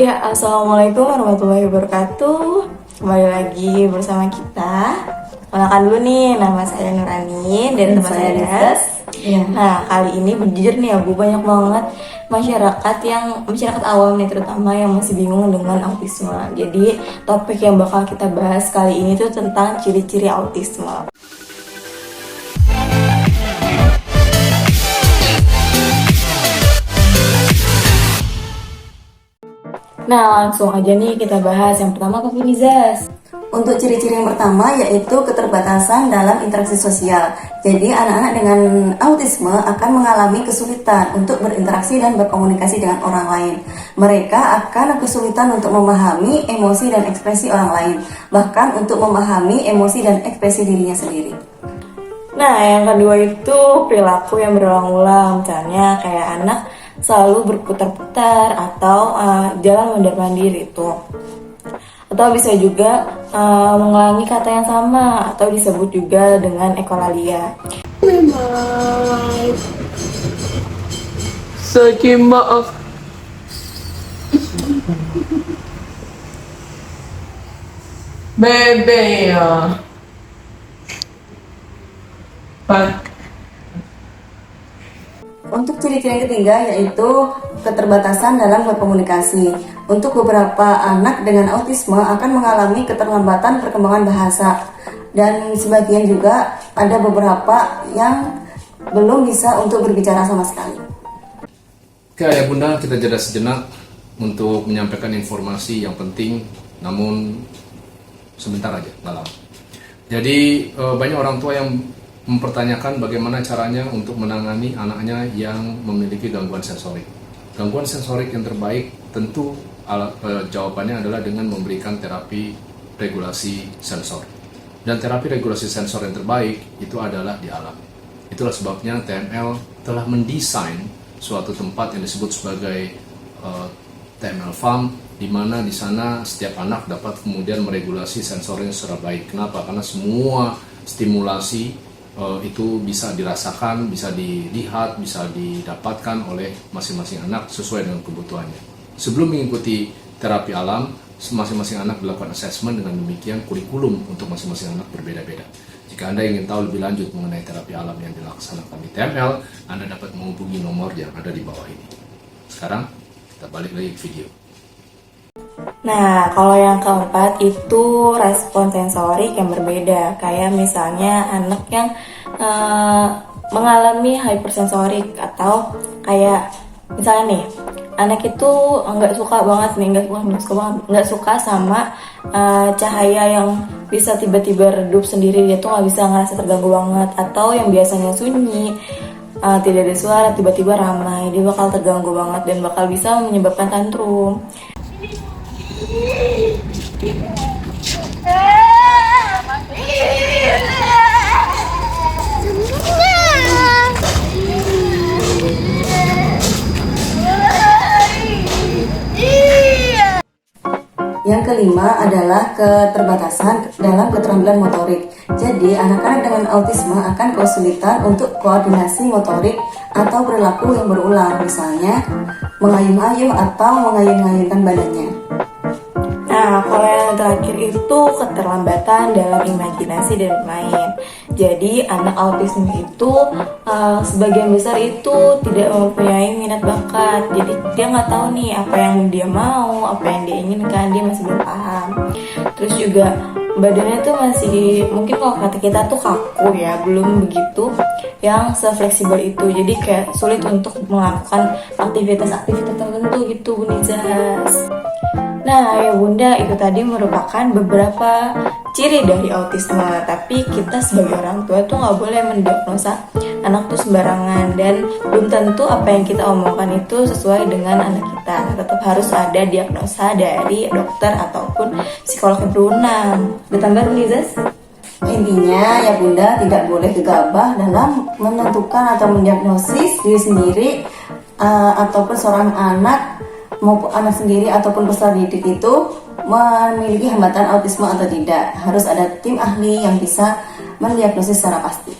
Ya, assalamualaikum warahmatullahi wabarakatuh. Kembali lagi bersama kita. Kenalkan dulu nih, nama saya Nurani dan teman saya Rizas. Iya. Nah, kali ini jujur nih Bu, banyak banget masyarakat awam nih, terutama yang masih bingung dengan autisme. Jadi, topik yang bakal kita bahas kali ini tuh tentang ciri-ciri autisme. Nah, langsung aja nih kita bahas. Yang pertama apa nih, Zaz? Untuk ciri-ciri yang pertama yaitu keterbatasan dalam interaksi sosial. Jadi anak-anak dengan autisme akan mengalami kesulitan untuk berinteraksi dan berkomunikasi dengan orang lain. Mereka akan kesulitan untuk memahami emosi dan ekspresi orang lain, bahkan untuk memahami emosi dan ekspresi dirinya sendiri. Nah, yang kedua itu perilaku yang berulang-ulang. Misalnya kayak anak selalu berputar-putar atau jalan mondar-mandir itu. Atau bisa juga mengulangi kata yang sama atau disebut juga dengan ekolalia. Saking maaf. Bebe ya. Pak. Untuk ciri-ciri yang ketiga yaitu keterbatasan dalam berkomunikasi. Untuk beberapa anak dengan autisme akan mengalami keterlambatan perkembangan bahasa, dan sebagian juga ada beberapa yang belum bisa untuk berbicara sama sekali. Oke ayah bunda, kita jeda sejenak untuk menyampaikan informasi yang penting, namun sebentar aja, nggak lama. Jadi banyak orang tua yang mempertanyakan bagaimana caranya untuk menangani anaknya yang memiliki gangguan sensorik. Gangguan sensorik yang terbaik tentu jawabannya adalah dengan memberikan terapi regulasi sensor. Dan terapi regulasi sensor yang terbaik itu adalah di alam. Itulah sebabnya TML telah mendesain suatu tempat yang disebut sebagai TML Farm, di mana di sana setiap anak dapat kemudian meregulasi sensornya secara baik. Kenapa? Karena semua stimulasi itu bisa dirasakan, bisa dilihat, bisa didapatkan oleh masing-masing anak sesuai dengan kebutuhannya. Sebelum mengikuti terapi alam, masing-masing anak dilakukan assessment, dengan demikian kurikulum untuk masing-masing anak berbeda-beda. Jika Anda ingin tahu lebih lanjut mengenai terapi alam yang dilaksanakan di TML, Anda dapat menghubungi nomor yang ada di bawah ini. Sekarang, kita balik lagi ke video. Nah, kalau yang keempat itu respon sensorik yang berbeda. Kayak misalnya anak yang mengalami hypersensorik, atau kayak misalnya nih, anak itu nggak suka sama cahaya yang bisa tiba-tiba redup sendiri. Dia tuh nggak bisa ngerasa terganggu banget. Atau yang biasanya sunyi, tidak ada suara, tiba-tiba ramai, dia bakal terganggu banget dan bakal bisa menyebabkan tantrum. Yang kelima adalah keterbatasan dalam keterampilan motorik. Jadi, anak-anak dengan autisme akan kesulitan untuk koordinasi motorik atau perilaku yang berulang, misalnya mengayun-ayun atau mengayun-ayunkan badannya. Nah, kalau yang terakhir itu keterlambatan dalam imajinasi dan bermain. Jadi, anak autisme itu sebagian besar itu tidak mempunyai minat bakat. Jadi, dia nggak tahu nih apa yang dia mau, apa yang dia inginkan, dia masih belum paham. Terus juga badannya tuh masih, mungkin kalau kata kita tuh kaku ya, belum begitu yang se-fleksibel itu. Jadi kayak sulit untuk melakukan aktivitas-aktivitas tertentu gitu, Bunizas. Nah ya bunda, itu tadi merupakan beberapa ciri dari autisme. Tapi kita sebagai orang tua tuh nggak boleh mendiagnosa anak tuh sembarangan, dan belum tentu apa yang kita omongkan itu sesuai dengan anak kita. Tetap harus ada diagnosa dari dokter ataupun psikolog yang berwenang. Ditambah Bunizas? Intinya ya bunda, tidak boleh gegabah dalam menentukan atau mendiagnosis diri sendiri ataupun seorang anak, maupun anak sendiri ataupun peserta didik itu memiliki hambatan autisme atau tidak. Harus ada tim ahli yang bisa mendiagnosis secara pasti.